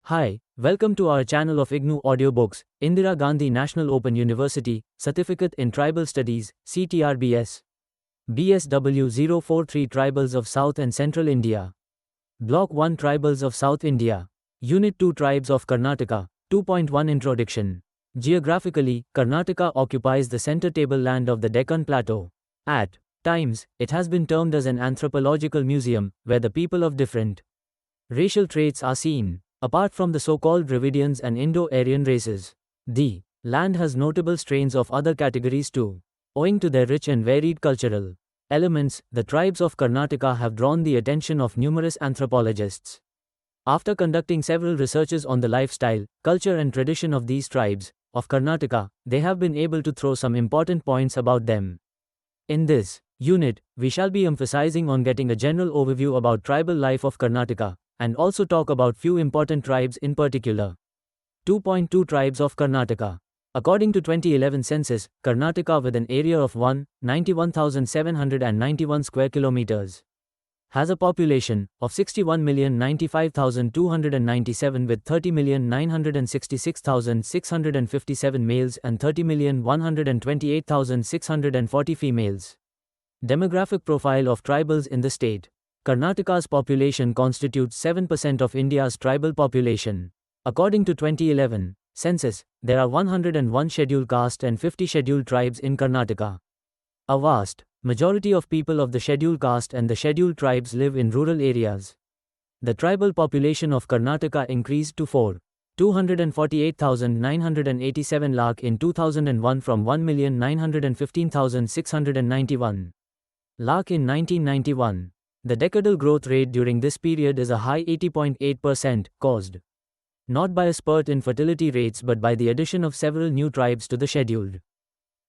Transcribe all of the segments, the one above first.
Hi, welcome to our channel of IGNOU Audiobooks, Indira Gandhi National Open University, Certificate in Tribal Studies, CTRBS. BSW 043 Tribals of South and Central India. Block-1 Tribals of South India. Unit 2 Tribes of Karnataka, 2.1 Introduction. Geographically, Karnataka occupies the center tableland of the Deccan Plateau. At times, it has been termed as an anthropological museum, where the people of different racial traits are seen. Apart from the so-called Dravidians and Indo-Aryan races, the land has notable strains of other categories too. Owing to their rich and varied cultural elements, the tribes of Karnataka have drawn the attention of numerous anthropologists. After conducting several researches on the lifestyle, culture and tradition of these tribes of Karnataka, they have been able to throw some important points about them. In this unit, we shall be emphasizing on getting a general overview about tribal life of Karnataka, and also talk about few important tribes in particular. 2.2 Tribes of Karnataka. According to 2011 census, Karnataka, with an area of 191,791 square kilometers, has a population of 61,095,297 with 30,966,657 males and 30,128,640 females. Demographic profile of tribals in the state. Karnataka's population constitutes 7% of India's tribal population. According to 2011 census, there are 101 scheduled caste and 50 scheduled tribes in Karnataka. A vast majority of people of the scheduled caste and the scheduled tribes live in rural areas. The tribal population of Karnataka increased to 248,987 lakh in 2001 from 1,915,691 lakh in 1991. The decadal growth rate during this period is a high 80.8%, caused not by a spurt in fertility rates but by the addition of several new tribes to the scheduled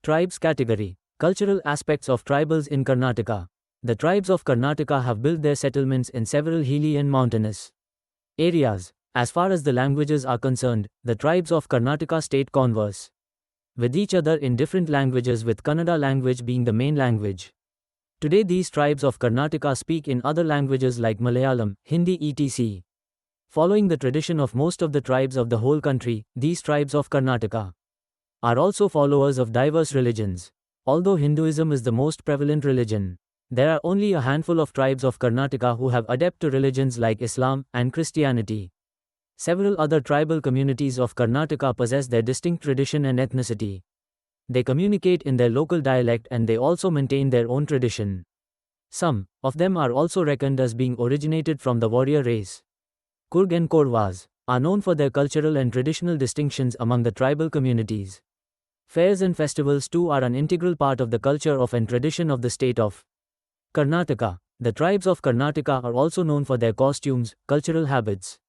tribes category. Cultural aspects of tribals in Karnataka. The tribes of Karnataka have built their settlements in several hilly and mountainous areas. As far as the languages are concerned, the tribes of Karnataka state converse with each other in different languages, with Kannada language being the main language. Today these tribes of Karnataka speak in other languages like Malayalam, Hindi etc. Following the tradition of most of the tribes of the whole country, these tribes of Karnataka are also followers of diverse religions. Although Hinduism is the most prevalent religion, there are only a handful of tribes of Karnataka who have adapted to religions like Islam and Christianity. Several other tribal communities of Karnataka possess their distinct tradition and ethnicity. They communicate in their local dialect and they also maintain their own tradition. Some of them are also reckoned as being originated from the warrior race. Kurg and Korwas are known for their cultural and traditional distinctions among the tribal communities. Fairs and festivals too are an integral part of the culture of and tradition of the state of Karnataka. The tribes of Karnataka are also known for their costumes, cultural habits,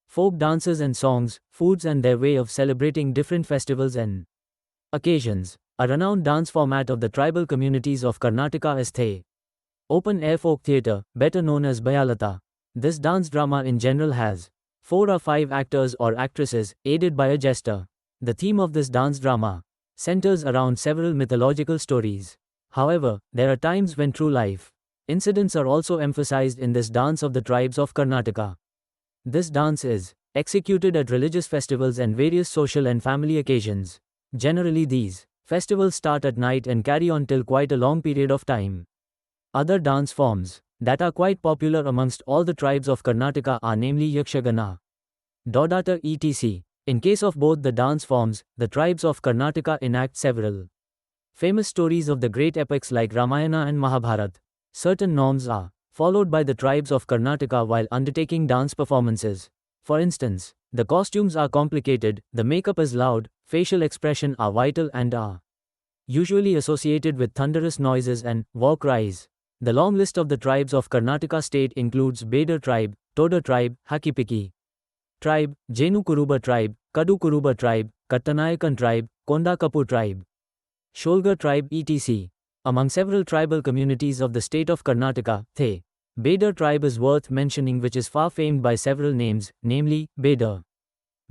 folk dances and songs, foods and their way of celebrating different festivals and occasions. A renowned dance format of the tribal communities of Karnataka is The open-air folk theatre, better known as Bayalata. This dance drama in general has 4 or 5 actors or actresses, aided by a jester. The theme of this dance drama centers around several mythological stories. However, there are times when true life incidents are also emphasized in this dance of the tribes of Karnataka. This dance is executed at religious festivals and various social and family occasions. Generally these festivals start at night and carry on till quite a long period of time. Other dance forms that are quite popular amongst all the tribes of Karnataka are namely Yakshagana, Dodata etc. In case of both the dance forms, the tribes of Karnataka enact several famous stories of the great epics like Ramayana and Mahabharata. Certain norms are followed by the tribes of Karnataka while undertaking dance performances. For instance, the costumes are complicated, the makeup is loud, facial expression are vital and are usually associated with thunderous noises and war cries. The long list of the tribes of Karnataka state includes Bedar tribe, Toda tribe, Hakipiki tribe, Jenu Kuruba tribe, Kadu Kuruba tribe, Kattanayakan tribe, Kondakapu tribe, Sholgar tribe etc. Among several tribal communities of the state of Karnataka, The Bedar tribe is worth mentioning, which is far famed by several names, namely Bedar,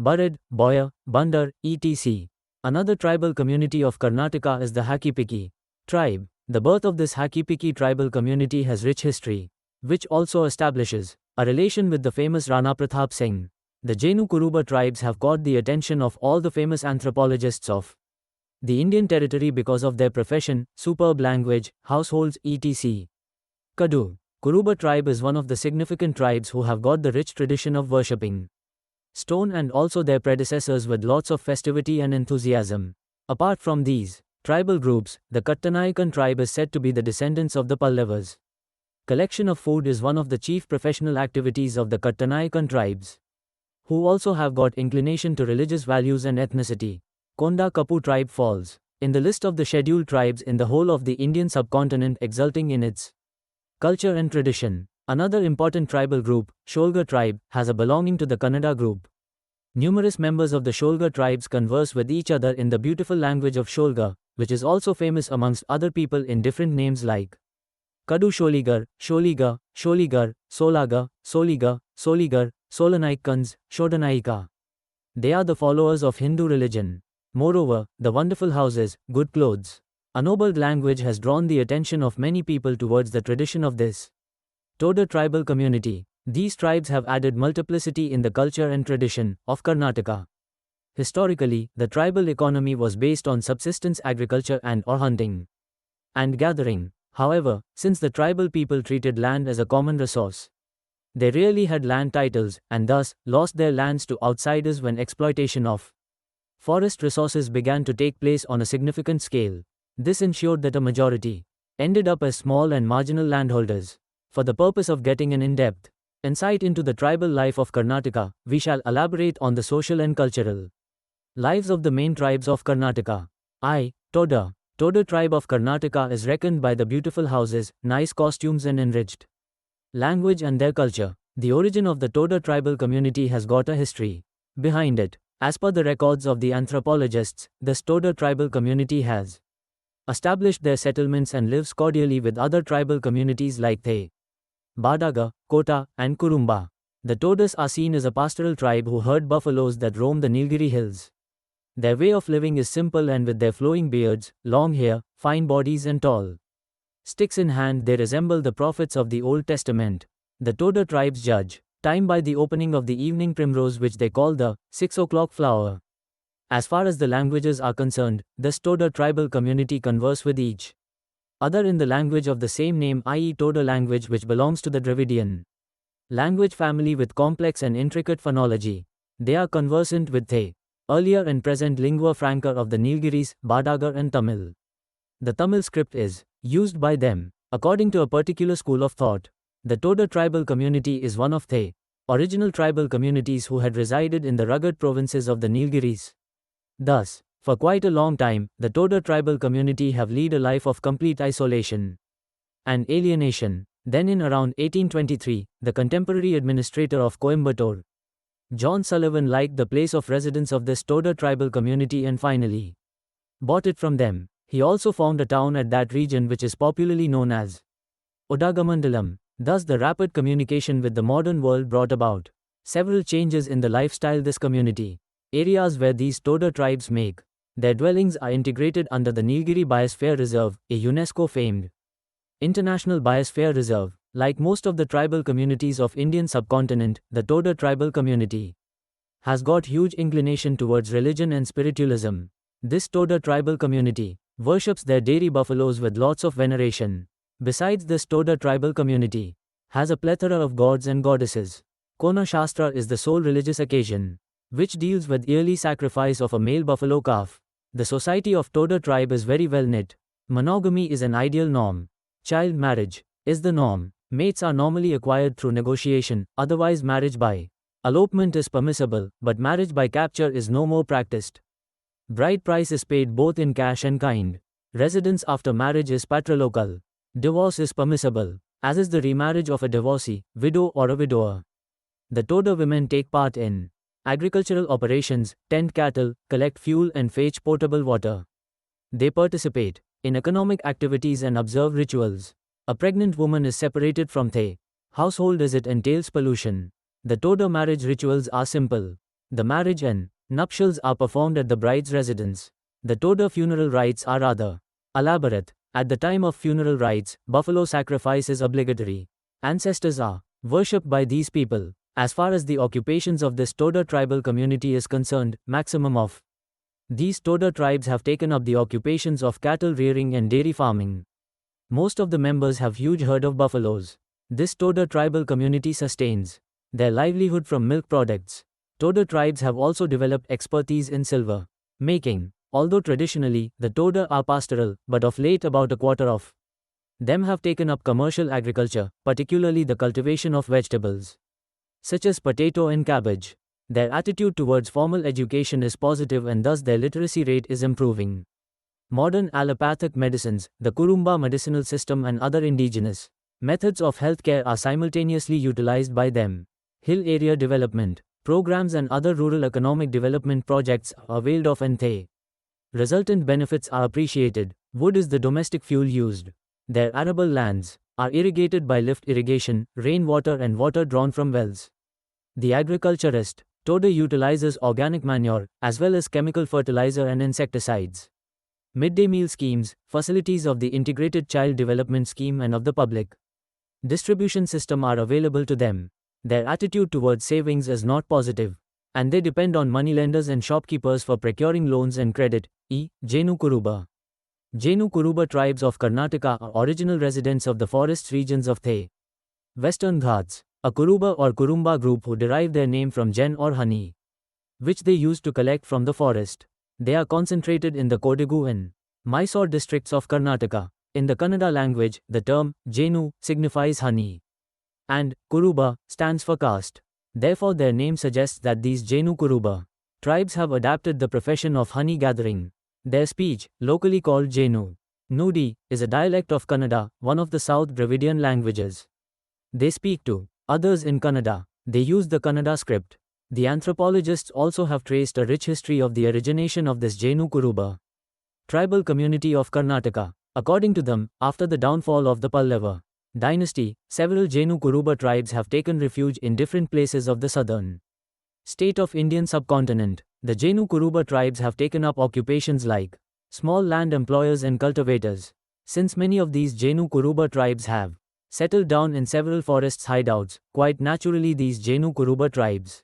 Barad, Boya, Bandar, etc. Another tribal community of Karnataka is the Hakipiki tribe. The birth of this Hakipiki tribal community has rich history, which also establishes a relation with the famous Rana Pratap Singh. The Jainu Kuruba tribes have caught the attention of all the famous anthropologists of the Indian territory because of their profession, superb language, households, etc. Kadu. Kuruba tribe is one of the significant tribes who have got the rich tradition of worshipping stone and also their predecessors with lots of festivity and enthusiasm. Apart from these tribal groups, the Kattanayakan tribe is said to be the descendants of the Pallavas. Collection of food is one of the chief professional activities of the Kattanayakan tribes, who also have got inclination to religious values and ethnicity. Konda Kapu tribe falls in the list of the scheduled tribes in the whole of the Indian subcontinent, exulting in its culture and tradition. Another important tribal group, Sholga tribe, has a belonging to the Kannada group. Numerous members of the Sholga tribes converse with each other in the beautiful language of Sholga, which is also famous amongst other people in different names like Kadu Sholigar, Sholiga, Sholigar, Solaga, Soliga, Soligar, Solanaikans, Shodanaika. They are the followers of Hindu religion. Moreover, the wonderful houses, good clothes, a noble language has drawn the attention of many people towards the tradition of this Toda tribal community. These tribes have added multiplicity in the culture and tradition of Karnataka. Historically, the tribal economy was based on subsistence agriculture and/or hunting and gathering. However, since the tribal people treated land as a common resource, they rarely had land titles and thus lost their lands to outsiders when exploitation of forest resources began to take place on a significant scale. This ensured that a majority ended up as small and marginal landholders. For the purpose of getting an in-depth insight into the tribal life of Karnataka, we shall elaborate on the social and cultural lives of the main tribes of Karnataka. Toda. Toda tribe of Karnataka is reckoned by the beautiful houses, nice costumes and enriched language and their culture. The origin of the Toda tribal community has got a history behind it. As per the records of the anthropologists, this Toda tribal community has established their settlements and lives cordially with other tribal communities like The, Badaga, Kota, and Kurumba. The Todas are seen as a pastoral tribe who herd buffaloes that roam the Nilgiri hills. Their way of living is simple, and with their flowing beards, long hair, fine bodies and tall sticks in hand, they resemble the prophets of the Old Testament. The Toda tribes judge time by the opening of the evening primrose, which they call the 6 o'clock flower. As far as the languages are concerned, this Toda tribal community converse with each other in the language of the same name, i.e. Toda language, which belongs to the Dravidian language family with complex and intricate phonology. They are conversant with The, earlier and present lingua franca of the Nilgiris, Badagar and Tamil. The Tamil script is used by them. According to a particular school of thought, the Toda tribal community is one of the original tribal communities who had resided in the rugged provinces of the Nilgiris. Thus, for quite a long time, the Toda tribal community have led a life of complete isolation and alienation. Then in around 1823, the contemporary administrator of Coimbatore, John Sullivan, liked the place of residence of this Toda tribal community and finally bought it from them. He also found a town at that region which is popularly known as Udagamandalam. Thus the rapid communication with the modern world brought about several changes in the lifestyle this community. Areas where these Toda tribes make their dwellings are integrated under the Nilgiri Biosphere Reserve, a UNESCO-famed international biosphere reserve. Like most of the tribal communities of Indian subcontinent, the Toda tribal community has got huge inclination towards religion and spiritualism. This Toda tribal community worships their dairy buffaloes with lots of veneration. Besides, this Toda tribal community has a plethora of gods and goddesses. Kona Shastra is the sole religious occasion which deals with yearly sacrifice of a male buffalo calf. The society of Toda tribe is very well knit. Monogamy is an ideal norm. Child marriage is the norm. Mates are normally acquired through negotiation, otherwise marriage by elopement is permissible, but marriage by capture is no more practiced. Bride price is paid both in cash and kind. Residence after marriage is patrilocal. Divorce is permissible, as is the remarriage of a divorcee, widow or a widower. The Toda women take part in agricultural operations, tend cattle, collect fuel and fetch potable water. They participate in economic activities and observe rituals. A pregnant woman is separated from the household as it entails pollution. The Toda marriage rituals are simple. The marriage and nuptials are performed at the bride's residence. The Toda funeral rites are rather elaborate. At the time of funeral rites, buffalo sacrifice is obligatory. Ancestors are worshipped by these people. As far as the occupations of this Toda tribal community is concerned, maximum of these Toda tribes have taken up the occupations of cattle rearing and dairy farming. Most of the members have huge herd of buffaloes. This Toda tribal community sustains their livelihood from milk products. Toda tribes have also developed expertise in silver making. Although traditionally, the Toda are pastoral, but of late about a quarter of them have taken up commercial agriculture, particularly the cultivation of vegetables, such as potato and cabbage. Their attitude towards formal education is positive and thus their literacy rate is improving. Modern allopathic medicines, the Kurumba medicinal system and other indigenous methods of healthcare are simultaneously utilized by them. Hill area development programs and other rural economic development projects are availed of and the resultant benefits are appreciated. Wood is the domestic fuel used. Their arable lands are irrigated by lift irrigation, rainwater and water drawn from wells. The agriculturist, Toda utilizes organic manure, as well as chemical fertilizer and insecticides. Midday meal schemes, facilities of the Integrated Child Development Scheme and of the public distribution system are available to them. Their attitude towards savings is not positive, and they depend on moneylenders and shopkeepers for procuring loans and credit. IGNOU Kuruba. Jainu Kuruba tribes of Karnataka are original residents of the forests regions of the Western Ghats. A Kuruba or Kurumba group who derive their name from gen or honey, which they used to collect from the forest. They are concentrated in the Kodagu and Mysore districts of Karnataka. In the Kannada language, the term Jainu signifies honey, and Kuruba stands for caste. Therefore, their name suggests that these Jainu Kuruba tribes have adapted the profession of honey gathering. Their speech, locally called Jainu Nudi, is a dialect of Kannada, one of the South Dravidian languages. They speak to others in Kannada. They use the Kannada script. The anthropologists also have traced a rich history of the origination of this Jainu Kuruba tribal community of Karnataka. According to them, after the downfall of the Pallava dynasty, several Jainu Kuruba tribes have taken refuge in different places of the southern state of Indian subcontinent. The Jainu Kuruba tribes have taken up occupations like small land employers and cultivators. Since many of these Jainu Kuruba tribes have settled down in several forests hideouts, quite naturally these Jainu Kuruba tribes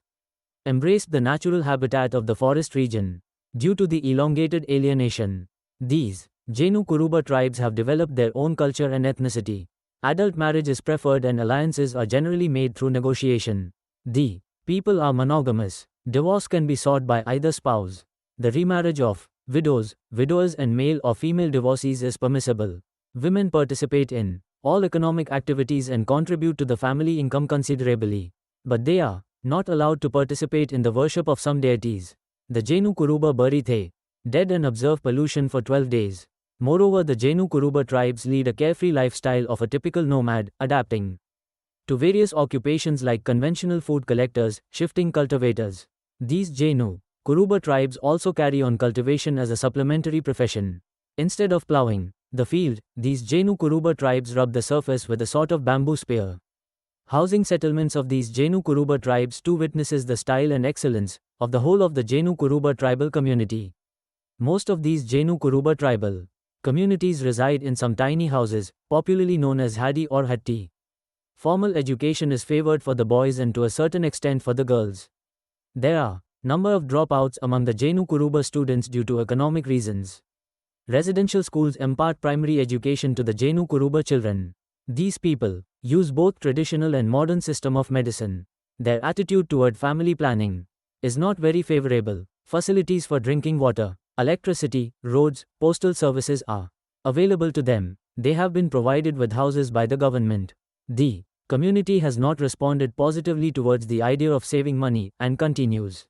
embraced the natural habitat of the forest region. Due to the elongated alienation, these Jainu Kuruba tribes have developed their own culture and ethnicity. Adult marriage is preferred and alliances are generally made through negotiation. The people are monogamous. Divorce can be sought by either spouse. The remarriage of widows, widowers and male or female divorcees is permissible. Women participate in all economic activities and contribute to the family income considerably. But they are not allowed to participate in the worship of some deities. The Jainu Kuruba bury the dead and observe pollution for 12 days. Moreover, the Jainu Kuruba tribes lead a carefree lifestyle of a typical nomad, adapting to various occupations like conventional food collectors, shifting cultivators. These Jainu Kuruba tribes also carry on cultivation as a supplementary profession. Instead of plowing the field, these Jainu Kuruba tribes rub the surface with a sort of bamboo spear. Housing settlements of these Jainu Kuruba tribes too witnesses the style and excellence of the whole of the Jainu Kuruba tribal community. Most of these Jainu Kuruba tribal communities reside in some tiny houses, popularly known as Hadi or Hatti. Formal education is favored for the boys and to a certain extent for the girls. There are number of dropouts among the Jainu Kuruba students due to economic reasons. Residential schools impart primary education to the Jainu Kuruba children. These people use both traditional and modern system of medicine. Their attitude toward family planning is not very favorable. Facilities for drinking water, electricity, roads, postal services are available to them. They have been provided with houses by the government. The community has not responded positively towards the idea of saving money and continues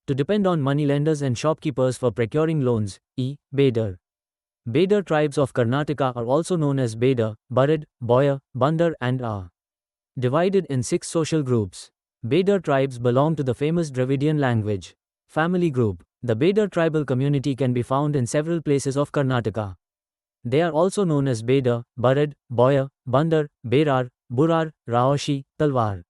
to depend on moneylenders and shopkeepers for procuring loans. Bedar. Bedar tribes of Karnataka are also known as Bedar, Barad, Boyar, Bandar and are divided in 6 social groups. Bedar tribes belong to the famous Dravidian language family group. The Bedar tribal community can be found in several places of Karnataka. They are also known as Bedar, Barad, Boyar, Bandar, Berar, Burar, Raoshi, Talwar,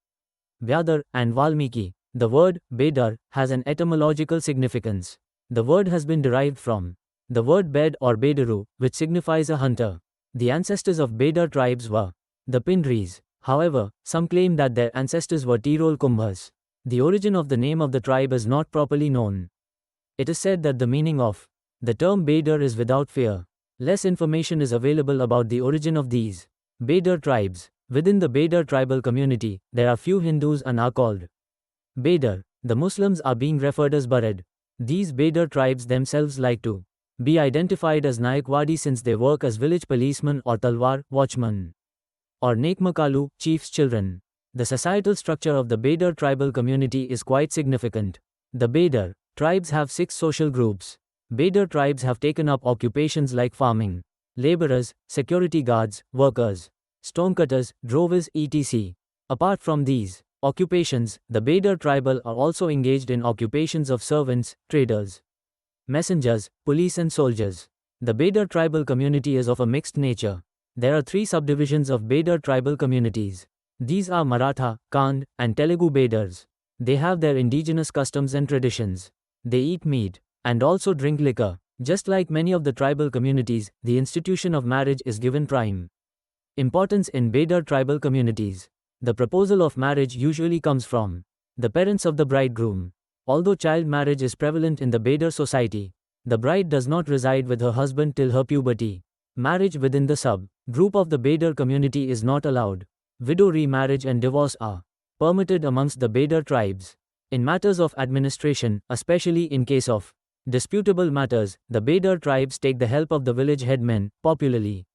Vyadar, and Valmiki. The word Bedar has an etymological significance. The word has been derived from the word bed or Bedaru, which signifies a hunter. The ancestors of Bedar tribes were the Pindris. However, some claim that their ancestors were Tirol Kumbhas. The origin of the name of the tribe is not properly known. It is said that the meaning of the term Bader is without fear. Less information is available about the origin of these Bader tribes. Within the Bader tribal community, there are few Hindus and are called Bader. The Muslims are being referred as Bared. These Bader tribes themselves like to be identified as Nayakwadi since they work as village policemen or Talwar, watchmen, or Nekmakalu, chief's children. The societal structure of the Bader tribal community is quite significant. The Bader tribes have 6 social groups. Bader tribes have taken up occupations like farming, laborers, security guards, workers, stonecutters, drovers, etc. Apart from these occupations, the Bader tribal are also engaged in occupations of servants, traders, messengers, police and soldiers. The Bader tribal community is of a mixed nature. There are 3 subdivisions of Bader tribal communities. These are Maratha, Kand, and Telugu Baders. They have their indigenous customs and traditions. They eat meat and also drink liquor. Just like many of the tribal communities, the institution of marriage is given prime importance in Bader tribal communities. The proposal of marriage usually comes from the parents of the bridegroom. Although child marriage is prevalent in the Bader society, the bride does not reside with her husband till her puberty. Marriage within the sub-group of the Bader community is not allowed. Widow remarriage and divorce are permitted amongst the Bader tribes. In matters of administration, especially in case of disputable matters, the Bader tribes take the help of the village headmen, popularly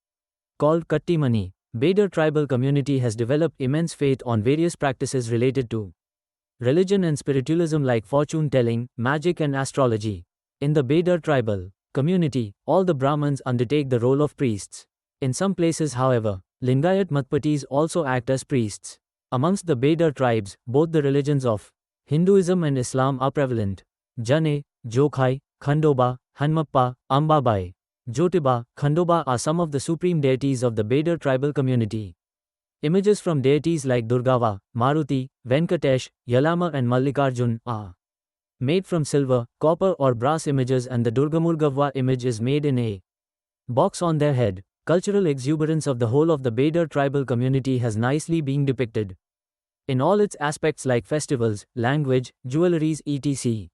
called Kattimani. Bader tribal community has developed immense faith on various practices related to religion and spiritualism like fortune telling, magic and astrology. In the Bader tribal community, all the Brahmins undertake the role of priests. In some places, however, Lingayat Matpatis also act as priests. Amongst the Bader tribes, both the religions of Hinduism and Islam are prevalent. Jane, Jokhai, Khandoba, Hanmappa, Ambabai, Jyotiba, Khandoba are some of the supreme deities of the Bader tribal community. Images from deities like Durgava, Maruti, Venkatesh, Yalama and Mallikarjun are made from silver, copper or brass images, and the Durgamurgavva image is made in a box on their head. Cultural exuberance of the whole of the Bader tribal community has nicely been depicted in all its aspects like festivals, language, jewelries, etc.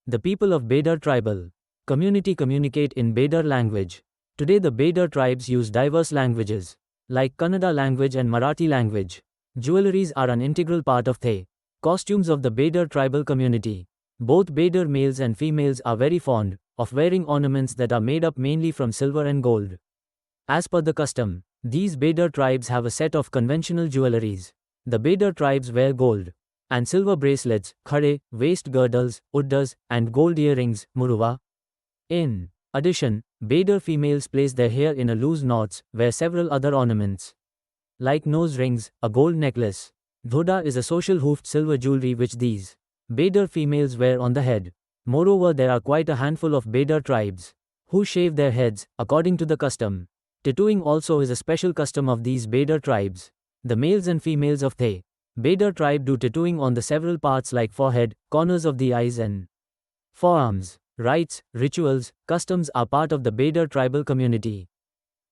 The people of Bader tribal community communicate in Bader language. Today the Bader tribes use diverse languages like Kannada language and Marathi language. Jewelries are an integral part of the costumes of the Bader tribal community. Both Bader males and females are very fond of wearing ornaments that are made up mainly from silver and gold. As per the custom, these Bader tribes have a set of conventional jewelries. The Bader tribes wear gold and silver bracelets, khade, waist girdles, uddas, and gold earrings, muruva. In addition, Bader females place their hair in a loose knots, wear several other ornaments like nose rings, a gold necklace. Dhoda is a social hoofed silver jewelry which these Bader females wear on the head. Moreover, there are quite a handful of Bader tribes who shave their heads, according to the custom. Tattooing also is a special custom of these Bader tribes. The males and females of the Bader tribe do tattooing on the several parts like forehead, corners of the eyes and forearms. Rites, rituals, customs are part of the Bader tribal community.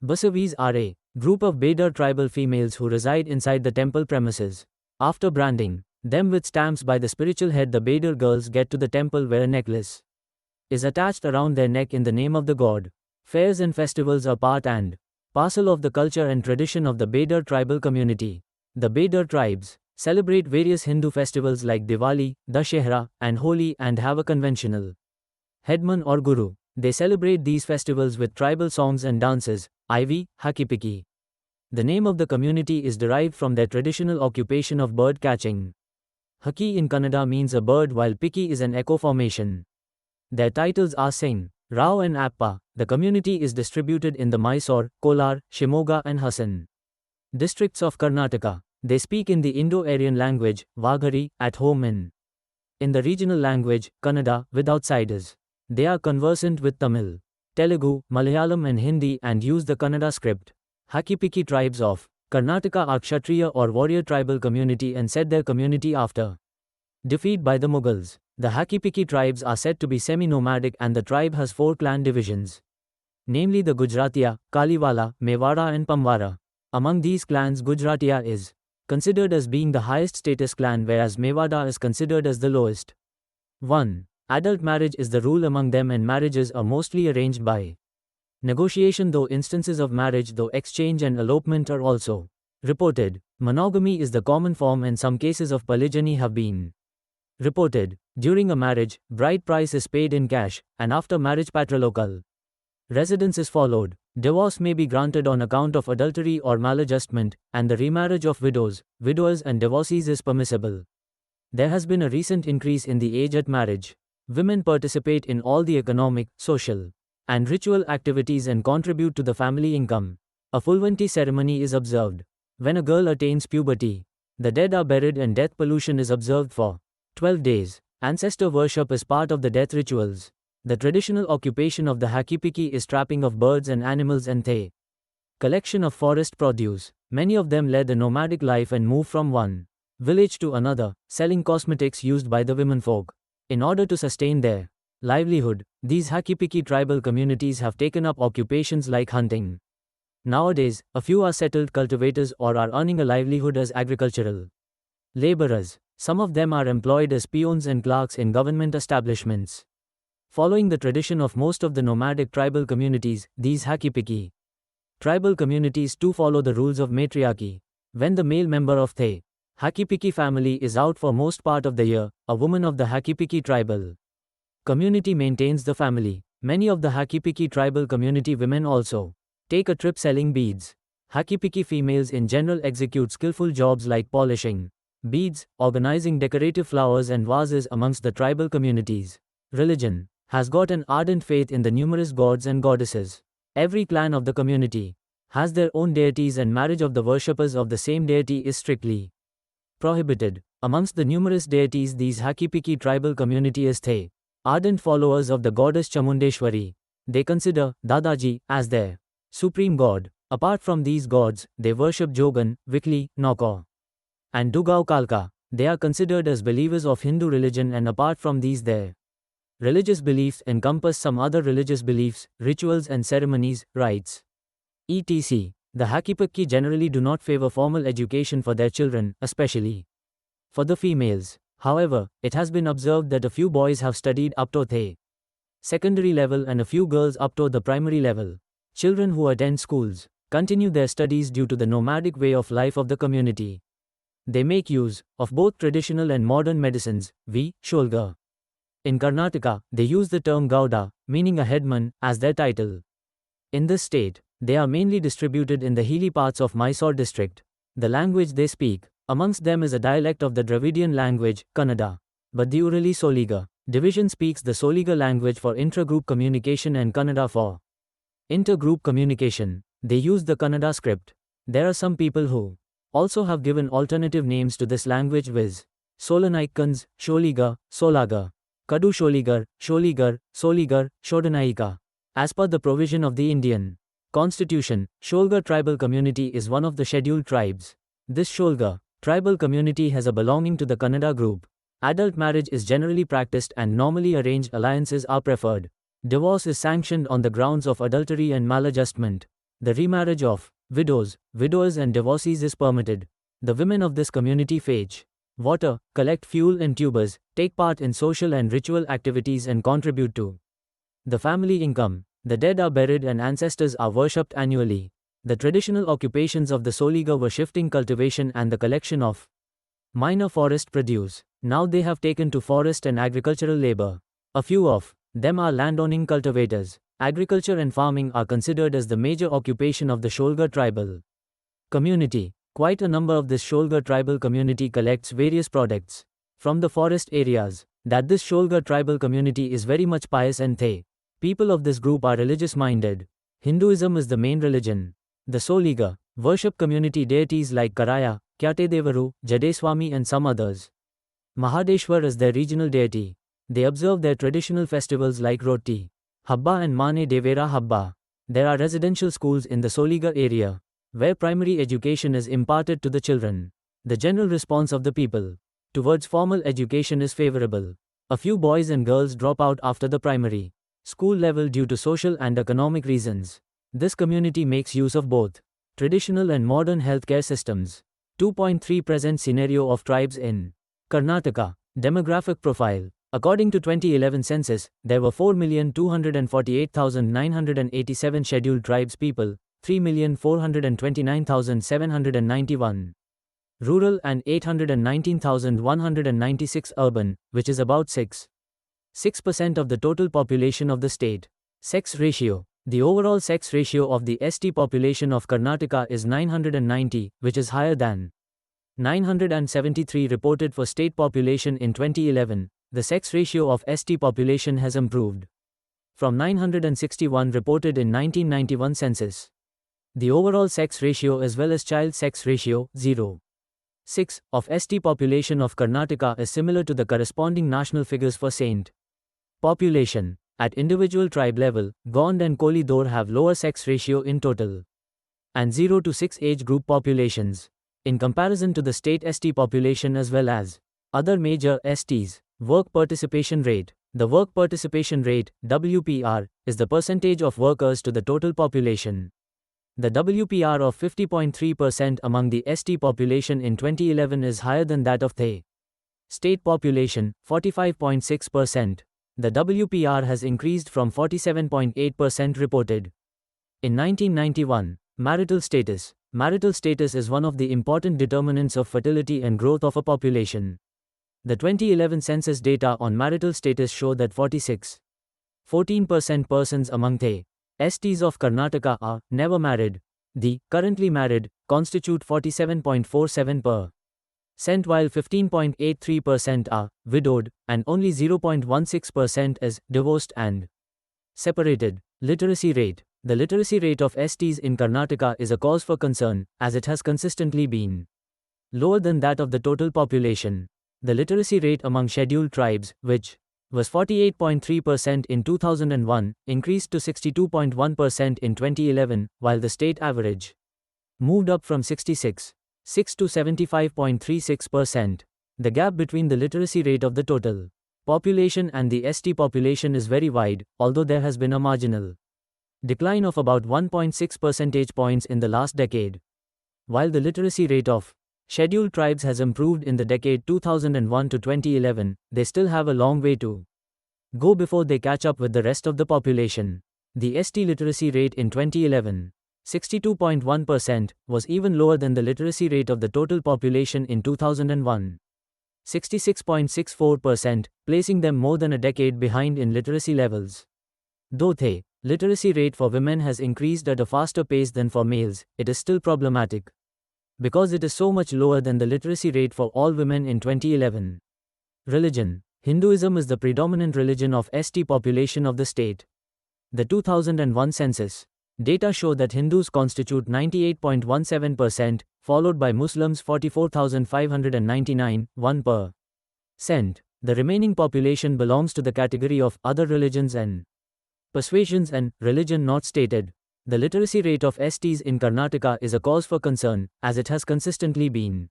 Basavis are a group of Bader tribal females who reside inside the temple premises. After branding them with stamps by the spiritual head, the Bader girls get to the temple where a necklace is attached around their neck in the name of the god. Fairs and festivals are part and parcel of the culture and tradition of the Bader tribal community. The Bader tribes celebrate various Hindu festivals like Diwali, Dashehra, and Holi and have a conventional headman or guru. They celebrate these festivals with tribal songs and dances, Ivy, Hakipiki. The name of the community is derived from their traditional occupation of bird catching. Haki in Kannada means a bird while Piki is an echo formation. Their titles are Singh, Rao and Appa. The community is distributed in the Mysore, Kolar, Shimoga and Hassan districts of Karnataka. They speak in the Indo-Aryan language, Vaghari, at home in the regional language, Kannada, with outsiders. They are conversant with Tamil, Telugu, Malayalam and Hindi and use the Kannada script. Hakipiki tribes of Karnataka are Kshatriya or warrior tribal community and set their community after defeat by the Mughals. The Hakipiki tribes are said to be semi-nomadic and the tribe has 4 clan divisions, namely the Gujratiya, Kaliwala, Mewara and Pamwara. Among these clans, Gujratiya is considered as being the highest status clan, whereas Mewada is considered as the lowest. 1. Adult marriage is the rule among them, and marriages are mostly arranged by negotiation, though instances of marriage through exchange and elopement are also reported. Monogamy is the common form, and some cases of polygyny have been reported. During a marriage, bride price is paid in cash, and after marriage patrilocal residence is followed. Divorce may be granted on account of adultery or maladjustment, and the remarriage of widows, widowers and divorcees is permissible. There has been a recent increase in the age at marriage. Women participate in all the economic, social, and ritual activities and contribute to the family income. A Fulvanti ceremony is observed. When a girl attains puberty, the dead are buried and death pollution is observed for 12 days. Ancestor worship is part of the death rituals. The traditional occupation of the Hakipiki is trapping of birds and animals and the collection of forest produce. Many of them led a nomadic life and moved from one village to another, selling cosmetics used by the womenfolk. In order to sustain their livelihood, these Hakipiki tribal communities have taken up occupations like hunting. Nowadays, a few are settled cultivators or are earning a livelihood as agricultural laborers. Some of them are employed as peons and clerks in government establishments. Following the tradition of most of the nomadic tribal communities, these Hakipiki tribal communities too follow the rules of matriarchy. When the male member of the Hakipiki family is out for most part of the year, a woman of the Hakipiki tribal community maintains the family. Many of the Hakipiki tribal community women also take a trip selling beads. Hakipiki females in general execute skillful jobs like polishing beads, organizing decorative flowers and vases amongst the tribal communities. Religion has got an ardent faith in the numerous gods and goddesses. Every clan of the community has their own deities, and marriage of the worshippers of the same deity is strictly prohibited. Amongst the numerous deities, these Hakipiki tribal community is the ardent followers of the goddess Chamundeshwari. They consider Dadaji as their supreme god. Apart from these gods, they worship Jogan, Vikli, Nokor, and Dugao Kalka. They are considered as believers of Hindu religion, and apart from these, their religious beliefs encompass some other religious beliefs, rituals and ceremonies, rites, etc. The Hakipiki generally do not favor formal education for their children, especially for the females. However, it has been observed that a few boys have studied up to the secondary level and a few girls up to the primary level. Children who attend schools continue their studies due to the nomadic way of life of the community. They make use of both traditional and modern medicines, Sholga. In Karnataka, they use the term Gauda, meaning a headman, as their title. In this state, they are mainly distributed in the hilly parts of Mysore district. The language they speak amongst them is a dialect of the Dravidian language, Kannada. But the Urali Soliga division speaks the Soliga language for intra-group communication and Kannada for inter-group communication. They use the Kannada script. There are some people who also have given alternative names to this language, viz. Solanaikans, Sholiga, Solaga, Kadu Sholigar, Soligar, Shodanaika. As per the provision of the Indian Constitution, Sholgar tribal community is one of the scheduled tribes. This Sholgar tribal community has a belonging to the Kannada group. Adult marriage is generally practiced and normally arranged alliances are preferred. Divorce is sanctioned on the grounds of adultery and maladjustment. The remarriage of widows, widowers and divorcees is permitted. The women of this community fetch water, collect fuel and tubers, take part in social and ritual activities and contribute to the family income. The dead are buried and ancestors are worshipped annually. The traditional occupations of the Soliga were shifting cultivation and the collection of minor forest produce. Now they have taken to forest and agricultural labor. A few of them are landowning cultivators. Agriculture and farming are considered as the major occupation of the Sholgar tribal community. Quite a number of this Sholgar tribal community collects various products from the forest areas. That this Sholgar tribal community is very much pious, and the people of this group are religious-minded. Hinduism is the main religion. The Soliga worship community deities like Karaya, Kyatedevaru, Jadeswami and some others. Mahadeshwar is their regional deity. They observe their traditional festivals like Roti Habba and Mane Devera Habba. There are residential schools in the Soliga area, where primary education is imparted to the children. The general response of the people towards formal education is favorable. A few boys and girls drop out after the primary school level due to social and economic reasons. This community makes use of both traditional and modern healthcare systems. 2.3 Present scenario of tribes in Karnataka. Demographic profile. According to 2011 census, there were 4,248,987 scheduled tribes people, 3,429,791 rural and 819,196 urban, which is about 6% of the total population of the state. Sex ratio. The overall sex ratio of the ST population of Karnataka is 990, which is higher than 973 reported for state population in 2011. The sex ratio of ST population has improved from 961 reported in 1991 census. The overall sex ratio as well as child sex ratio, 0.6, of ST population of Karnataka is similar to the corresponding national figures for Saint population. At individual tribe level, Gond and Kolidor have lower sex ratio in total and 0 to 6 age group populations in comparison to the state ST population as well as other major STs. Work participation rate. The work participation rate, WPR, is the percentage of workers to the total population. The WPR of 50.3% among the ST population in 2011 is higher than that of the state population, 45.6%. The WPR has increased from 47.8% reported in 1991. Marital status. Marital status is one of the important determinants of fertility and growth of a population. The 2011 census data on marital status show that 14% persons among the STs of Karnataka are never married. The currently married constitute 47.47%, while 15.83% are widowed, and only 0.16% is divorced and separated. Literacy rate. The literacy rate of STs in Karnataka is a cause for concern, as it has consistently been lower than that of the total population. The literacy rate among scheduled tribes, which was 48.3% in 2001, increased to 62.1% in 2011, while the state average moved up from 66.6% to 75.36%. The gap between the literacy rate of the total population and the ST population is very wide, although there has been a marginal decline of about 1.6 percentage points in the last decade. While the literacy rate of scheduled tribes has improved in the decade 2001 to 2011, they still have a long way to go before they catch up with the rest of the population. The ST literacy rate in 2011, 62.1%, was even lower than the literacy rate of the total population in 2001, 66.64%, placing them more than a decade behind in literacy levels. Though the literacy rate for women has increased at a faster pace than for males, it is still problematic because it is so much lower than the literacy rate for all women in 2011. Religion. Hinduism is the predominant religion of ST population of the state. The 2001 census data show that Hindus constitute 98.17%, followed by Muslims 44,599, 1%. The remaining population belongs to the category of other religions and persuasions and religion not stated. The literacy rate of STs in Karnataka is a cause for concern, as it has consistently been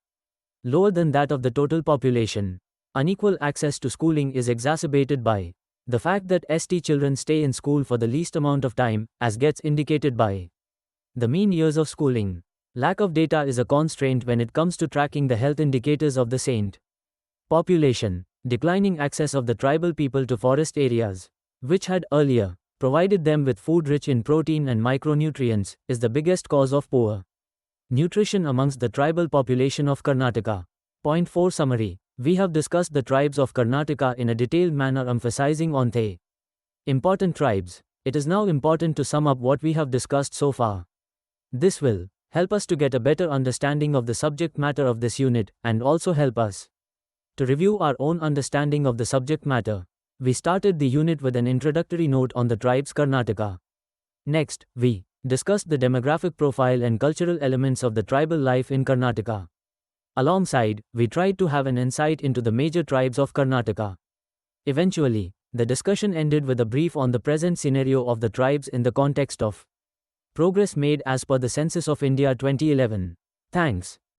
lower than that of the total population. Unequal access to schooling is exacerbated by the fact that ST children stay in school for the least amount of time, as gets indicated by the mean years of schooling. Lack of data is a constraint when it comes to tracking the health indicators of the saint population. Declining access of the tribal people to forest areas, which had earlier provided them with food rich in protein and micronutrients, is the biggest cause of poor nutrition amongst the tribal population of Karnataka. Point 4 Summary. We have discussed the tribes of Karnataka in a detailed manner, emphasizing on the important tribes. It is now important to sum up what we have discussed so far. This will help us to get a better understanding of the subject matter of this unit, and also help us to review our own understanding of the subject matter. We started the unit with an introductory note on the tribes Karnataka. Next, we discussed the demographic profile and cultural elements of the tribal life in Karnataka. Alongside, we tried to have an insight into the major tribes of Karnataka. Eventually, the discussion ended with a brief on the present scenario of the tribes in the context of progress made as per the Census of India 2011. Thanks.